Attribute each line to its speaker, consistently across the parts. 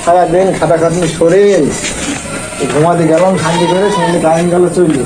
Speaker 1: সারাদিন খাটাখাটনি শরীর, ঘুমাতে গেলাম শান্তি করে, সঙ্গে কারেন্ট গেল চললি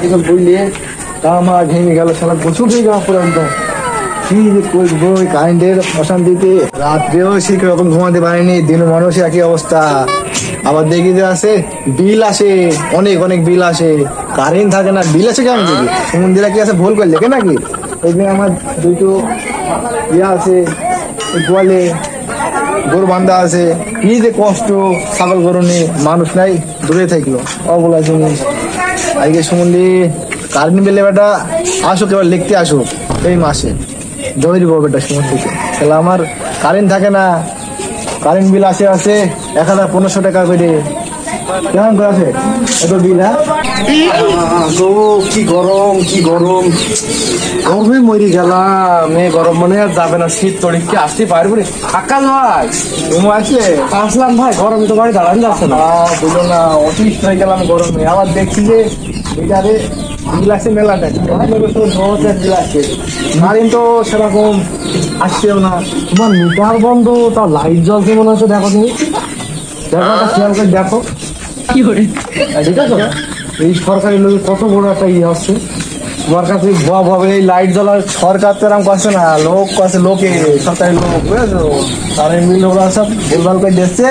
Speaker 1: কিছু বুঝলি আমার ঘেমে গেল, সারা প্রচুর হয়ে গেল পুরো একদম। কি যে করবো ওই কারেন্টের অশান্তিতে, রাত্রেও সেই রকম ঘুমাতে পারিনি, দিন মানুষ একই অবস্থা। আবার দেখি যে আসে বিল আসে, অনেক অনেক বিল আসে, কারেন্ট থাকে না, বিল আসে কেমন দেখি মন্দিরা কি আছে ভুল করে লেখে নাকি? ওই আমার দুটো ইয়ে আছে, গোয়ালে গরু বান্ধা আছে, কি যে কষ্ট, ছাগল গরু নিয়ে মানুষ নাই, দূরে থাকলো অবলা জিনিস। আজকে শুনলি কারেন্ট বিলে বেটা আসুক, এবার লিখতে আসুক এই মাসে ধরি বেটা সময় থেকে, তাহলে আমার কারেন্ট থাকে না, কারেন্ট বিল আসে 1,500 টাকা করে। কেমন করে আছে এত বিল? হ্যাঁ কি গরম, কি গরম, গরমে মরি গেলাম। এই গরম মনে আর যাবে না, শীত তড়ি কি আসতে পারবো রে? আকাল ভাই তুমি আসলে আসলাম ভাই, গরমে তো বাড়ি দাঁড়ানো যাচ্ছে না, বুঝলো না, অতিষ্ঠ হয়ে গেলাম গরমে। আবার দেখছি যে এটারে বিল আসে মেলা টাকা, বিল আসে, কারেন্ট তো সেরকম আসছেও না। তোমার মিটার বন্ধ, তার লাইট জ্বলছে মনে হচ্ছে, দেখো তুমি দেখো, খেয়াল করে দেখো কি করে, ঠিক আছে? এই সরকারি লোক কত বড় একটা ইয়ে হচ্ছে তোমার কাছে, ভাবে এই লাইট জ্বলার সরকার তো এরকম করছে না, লোক করছে, লোকে সরকারি লোক, বুঝেছো? কারেন্ট বিল ওরা সব ভুলভাল করে দিচ্ছে,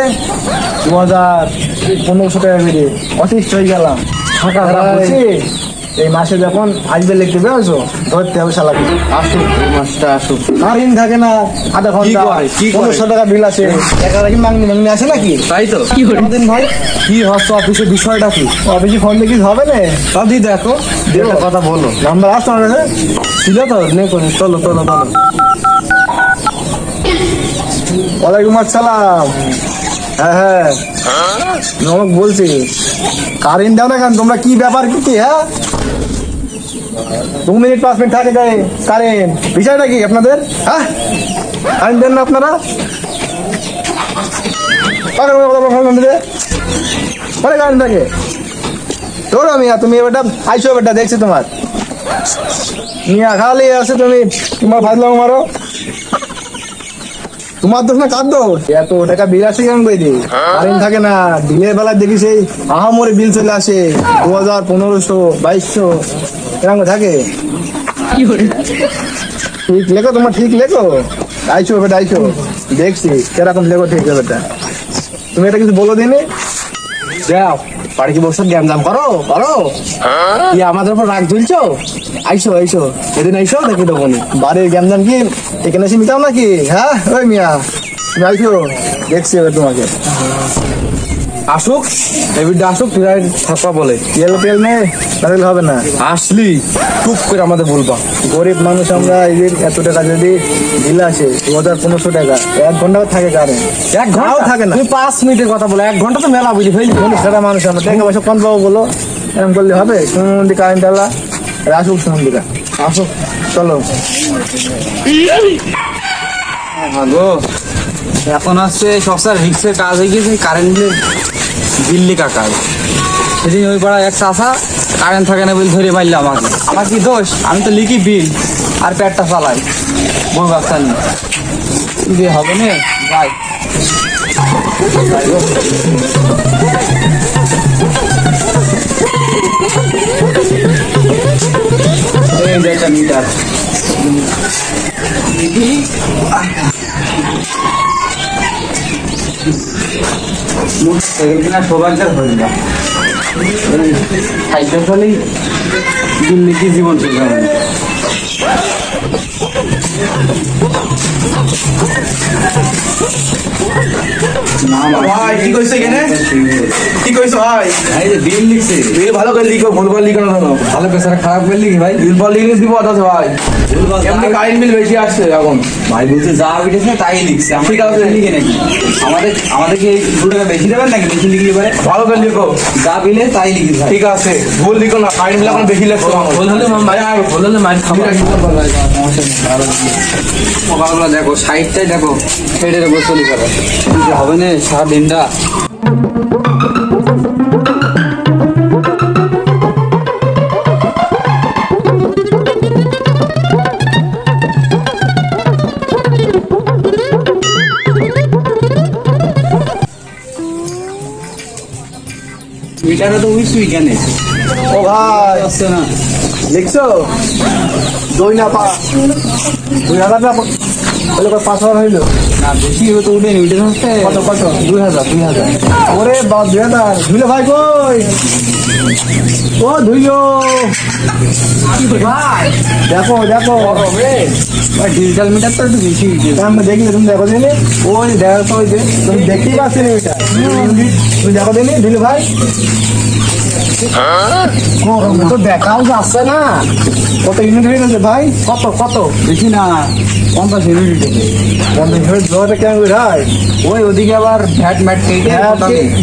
Speaker 1: 2,500 টাকা বেড়ে অতিষ্ঠ হয়ে গেলাম। ফাঁকা এই মাসে যখন আসবে লিখতে পেরেছো, ধরতে হবে শালাকে। আসুক এই মাসটা আসুক, কারেন্ট থাকে না, আধা ঘন্টা 1,500 টাকা বিল আছে, টাকা কি মাংনি আসে নাকি? তাই তো কি দিন ভাই, কি হচ্ছে অফিসের বিষয়টা কি? অফিসে ফোন দিয়ে কিছু হবে না? সব দিয়ে দেখো, কথা বলো, নাম্বার আসতো আমার কাছে ছিল তো, নে করে চলো চলো চলো। ওয়ালাইকুম আসসালাম। হ্যাঁ হ্যাঁ নমক বলছি, কারেন্ট দাও না কেন তোমরা? কি ব্যাপার কি? হ্যাঁ 2 মিনিট 5 মিনিট থাকে যায় কারেন্ট, বিষয়টা কি আপনাদের? হ্যাঁ কারেন্ট দেন না আপনারা? কারেন্ট থাকে তোর মিয়া, তুমি এবারটা আইসো, এবারটা দেখছি তোমার মিয়া খালি আছে, তুমি তোমার ফাজলাম মারো, তোমার দোষ না কার দোষ? এত টাকা বিল আসে কেমন করে দিই? কারেন্ট থাকে না, বিলের বেলায় দেখি সেই আহামরি বিল চলে আসে, 2,000, 1,500, 2,200 এরকম থাকে। ঠিক লেখো, তোমার ঠিক লেখো, আইসো বেটা আইসো, দেখছি কিরকম লেখো ঠিক বেটা। তুমি এটা কিছু বলো দিনে যাও, বাড়ি কি বসে গ্যাম জাম করো করো, কি আমাদের উপর রাগ তুলছো? আইসো আইসো, এদিন আইসো দেখি তো বাড়ির গ্যাম জাম কি এখানে এসে মিটাও নাকি? হ্যাঁ ওই মিয়া তুমি আইসো, দেখছি এবার তোমাকে। আসুক এবিটা আসুক, থাকবা বলে তেল তেল নেই, তাহলে হবে না। আসলি টুক করে আমাদের বলবা, গরিব মানুষ আমরা, এই যে এত টাকা যদি বিল আসে 2,500 টাকা, 1 ঘন্টা থাকে কারেন্ট, 1 ঘন্টাও থাকে না। তুমি 5 মিনিটের কথা বলো, 1 ঘন্টা তো মেলা বুঝি ফেলি, সেটা মানুষ আমরা টাকা পয়সা কম পাবো বলো, এরকম করলে হবে? সুমন্দি কারেন্ট আলা আসুক, সুমন্দিরা আসুক, চলো।
Speaker 2: ভালো এখন আসছে সবসার রিক্সের কাজ হয়ে গেছে, কারেন্ট দিল্লি কাকার। সেদিন ওই পাড়া এক চাষা কারেন্ট থাকে না বলে ধরে মারলে আমাকে, আমার কি দোষ? আমি তো লিখি বিল আর পেটটা চালাই, বই বাচ্চা নিয়ে হবে না ভাই। মিটার সৌভাগ্যের হয়ে যা খাইতে চলেই দিল্লি কি জীবন চলছে।
Speaker 1: ভাই কি কইছে এখানে? কি কইছো ভাই?
Speaker 2: বিল লিখছে,
Speaker 1: বিল ভালো করে লিখো, ভুল করে লিখো না,
Speaker 2: ভালো পেশার খারাপ করে লিখি ভাই,
Speaker 1: বিল বল লিখে দিব আদাস ভাই। এমনি কারেন্ট বিল বেশি আসছে এখন
Speaker 2: ভাই, বলছে যা উঠেছে তাই লিখছে,
Speaker 1: ঠিক আছে
Speaker 2: লিখে নাকি আমাদেরকে 2 টাকা বেশি দেবেন নাকি? বেশি লিখলে পারে
Speaker 1: ভালো করে লিখো,
Speaker 2: যা বিলে তাই লিখি ভাই।
Speaker 1: ঠিক আছে ভুল লিখো না, কারেন্ট বিল এখন বেশি লাগছে,
Speaker 2: ভুল হলে ভুল হলে মার খাবো। সকালবেলা দেখো সাইডটাই দেখো, সাইডের উপর চলি করা হবে না সারা দিনটা। মিটারে তো উইসুই কেন
Speaker 1: ও ভাই
Speaker 2: আসছে না।
Speaker 1: লিখছো 2,000 না হলে 5,000 হইলো
Speaker 2: না বেশি হয়তো উঠেনি, উঠে হচ্ছে
Speaker 1: কত
Speaker 2: 2,000
Speaker 1: ওরে বাপ 2,000 ধুইলো ভাই কই ও ধুইলো
Speaker 2: ভাই
Speaker 1: দেখো
Speaker 2: ডিজিটাল মিটার তো একটু বেশি
Speaker 1: আমি দেখলে তুমি দেখো দিনি ওই দেখো তো ওই যে তুমি দেখতেই পাচ্ছি না ওইটা তুমি দেখো দিনি ধুইলো ভাই গরমে তো দেখাও যাচ্ছে না কত ইউনিট হয়ে গেছে ভাই কত
Speaker 2: বেশি না 50 ইউনিট উঠেছে।
Speaker 1: 50 ইউনিট জোয়াটা কেন ভাই
Speaker 2: ওই ওদিকে আবার ভ্যাট ম্যাট কেটে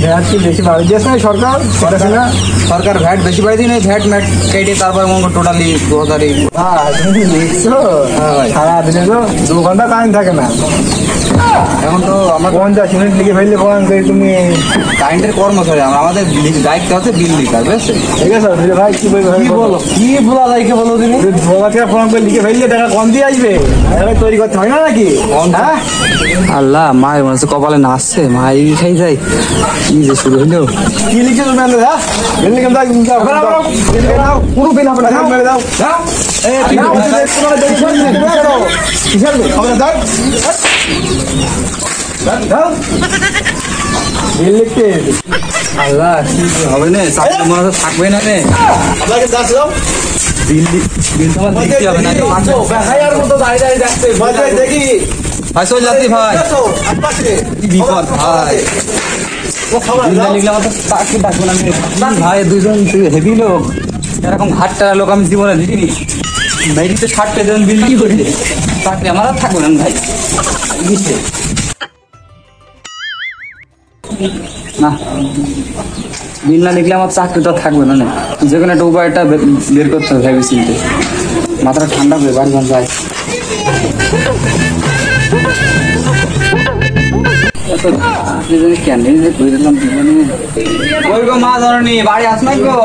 Speaker 1: ভ্যাট কি বেশি বাড়ি দিয়েছে না সরকার করেছে না
Speaker 2: সরকার ভ্যাট বেশি বাড়ি দিয়ে ভ্যাট ম্যাট কেটে তারপর মনে করো টোটালি 2000
Speaker 1: তুমি দেখছো সারাদিনে তো 2 ঘন্টা কারেন্ট থাকে না
Speaker 2: এখন তো আমরা
Speaker 1: 50 ইউনিট লিখে ফেললে বলেন যে তুমি
Speaker 2: কারেন্টের কর্মচারী আমরা, আমাদের দায়িত্ব হচ্ছে বিল দিতে, বুঝছে?
Speaker 1: ঠিক আছে দিলে ভাই কি বলো
Speaker 2: কি বলা যায় কে বলো তুমি?
Speaker 1: ভোগাতে ফোন করে লিখে ফেললে টাকা কম দিয়ে আসবে টাকা তৈরি করতে হয় না নাকি হ্যাঁ
Speaker 2: আল্লাহ মায়ের মনে হচ্ছে কপালে নাচছে, মা এই খাই যায় কি যে শুরু হইলো।
Speaker 1: কি লিখছো তুমি আনলে হ্যাঁ বিল লিখে দাও পুরো বিল হবে না মেরে দাও বিল লিখতে
Speaker 2: আল্লাহ কি যে হবে না, চাকরি মনে হচ্ছে থাকবে না রে।
Speaker 1: আপনাকে দাস দাও
Speaker 2: বিল তোমার দিতে হবে না।
Speaker 1: দেখি
Speaker 2: ভাই চল যাচ্ছি ভাই, কি বিপদ ভাই। বিল লিখলে আমার তো চাকরি থাকবে না ভাই। দুজন হেভি লোক, এরকম ঘাটটা লোক আমি জীবনে দেখিনি। মেরিতে 60 জন বিল কি করে চাকরি আমার আর থাকবে না ভাই। বুঝছে না, বিল না লিখলে আমার চাকরিটা থাকবে না। যে কোনো একটা উপায়টা বের করতে হবে ভেবে চিনতে, মাথাটা ঠান্ডা করে বাড়ি যায়। মা ধরনি বাড়ি আস নাই গো,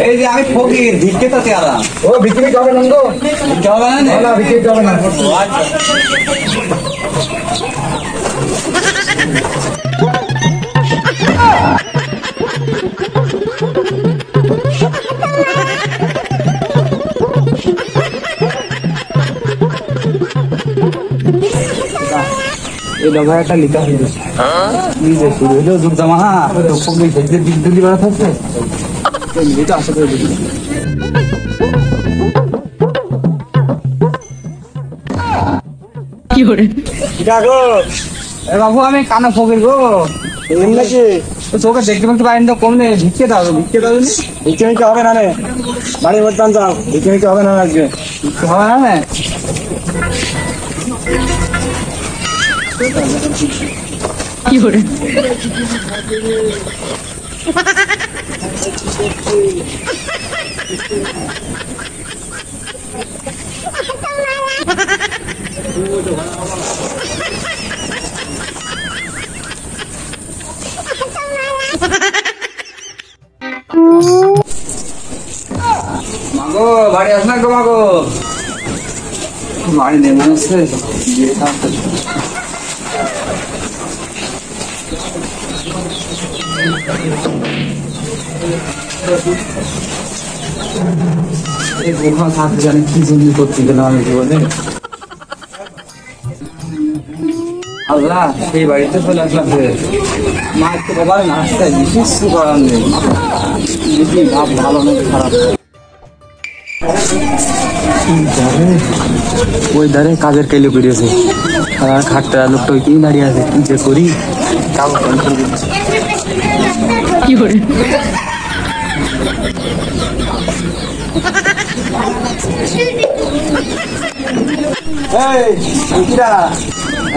Speaker 2: এই যে আমি ফকির ভিক্ষে তো চেয়ারা।
Speaker 1: ও বিক্রি হবে না গো
Speaker 2: ভিক্ষে হবে না
Speaker 1: না বিক্রি হবে না
Speaker 2: এই ডবা একটা লিখা হয়ে গেছে, শুরু হইলো যুগ জামা দিল্লি বেড়া থাকছে এটা আশা করে দিচ্ছি। বাবু আমি কানা ফকির গো,
Speaker 1: নাকি
Speaker 2: চোখে দেখতে পাচ্ছি পাইনি তো কমলে ভিক্ষে দাও
Speaker 1: বিক্রি নিতে হবে না রে বাড়ির মধ্যে যাও বিক্রি নিতে হবে না আজকে
Speaker 2: হবে না মাগো বাড়ি আস না গো, মাগো বাড়ি নেই মনে হচ্ছে। জানি কি জন্য করতে গেলাম আমি জীবনে। আল্লাহ সেই বাড়িতে চলে আসলাম, মা একটু বাবার নাস্তায় কিছু করার নেই, বেশি ভাব ভালো নেই খারাপ। ওই ধারে কাজের কেলে করিয়েছে, আর খাটটা লোকটা ওই কি দাঁড়িয়ে আছে, কি যে করি কি করে।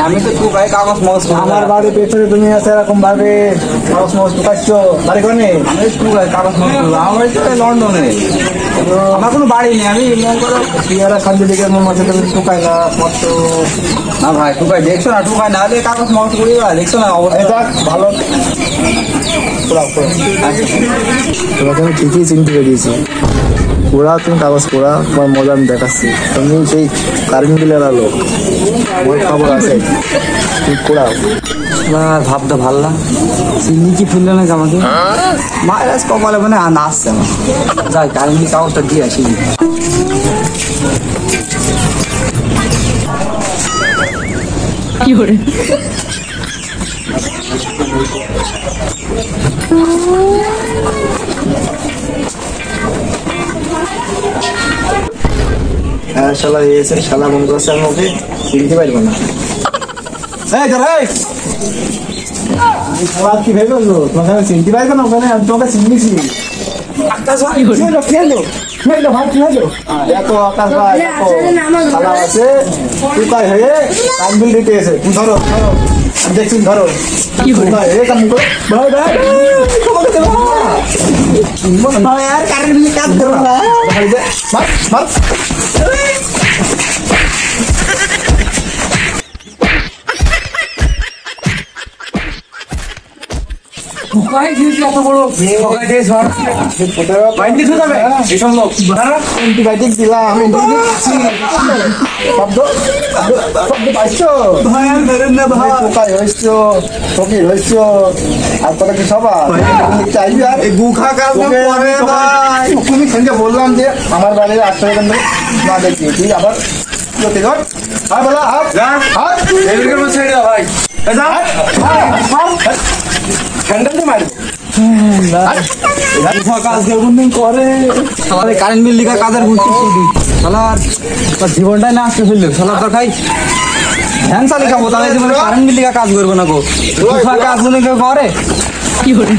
Speaker 2: আমি তো খুব ভাই কাগজ মগজ
Speaker 1: আমার বাড়ির পেছনে তুমি আছে এরকম ভাবে কাগজ মগজ ঢুকাচ্ছ বাড়ি কোনে
Speaker 2: আমি খুব ভাই কাগজ মগজ আমার বাড়ি তো লন্ডনে, আমার কোনো বাড়ি নেই। আমি
Speaker 1: পিয়ারা খালি দিকে মন মাঝে তুমি ঢুকাই না পত্র
Speaker 2: না ভাই টুকাই দেখছো না, টুকাই না হলে কাগজ মগজ করি দেখছো না অবস্থা
Speaker 1: ভালো তোমাকে আমি ঠিকই চিনতে পেরেছি। পুরা তুমি কাগজ পোড়া তোমার মজা আমি দেখাচ্ছি। তুমি সেই কারেন্ট বিল এলো, আমার খবর আছে, ঠিক করাও।
Speaker 2: ভাবটা ভাল না, চিনি কি ফুললো নাকি আমাকে, মায়ের কপালে মানে আসছে আমার। যাই কারেন্ট কাগজটা দিয়ে আসি।
Speaker 3: কি করে
Speaker 1: হ্যাঁ শালা এসে শালা মন করছে আমি ওকে চিনতে পারবো না। এই ধর এই শালা কি ভেবে বললো তোমাকে আমি চিনতে পারবো না, ওখানে আমি তোমাকে চিনিছি। আকাশ ভাই কি হলো, কি হলো, কি হলো ভাই, কি হলো? এত আকাশ ভাই এত শালা আছে উপায় হয়ে কান বিল দিতে এসে তুমি ধরো ধরো, আমি দেখছি ধরো
Speaker 3: কি হলো?
Speaker 1: ভাই এই কাম করো ভাই ভাই তোমাকে দেবো না ভাই, আর কারেন্ট বিল কাজ করো না ভাই, দে মার মার।
Speaker 2: এত বড়
Speaker 1: অ্যান্টিবায়োটিক দিলাম, শব্দ শব্দ পাইছো ভাই, আর ধরেন না ভাই, কোথায় হয়েছো, ফকির হয়েছো, আর তোরা কি সবার চাইবি? আর গুখা কাজ করে ভাই, তুমি সেদিনকে বললাম যে আমার বাড়ির আসতে হবে না দেখি তুই আবার প্রতিঘর হ্যাঁ বলা হাত হাত
Speaker 2: ছেড়ে দাও ভাই, কারেন্ট বিল লিখা কাজের বুঝছি শালার জীবনটাই না আসতে ফেললো শালার তো খাই ধ্যান চালি খাবো, তাহলে জীবনে কারেন্ট বিল লিখা কাজ করবো না গো, কাজ মনে কেউ করে
Speaker 3: কি করে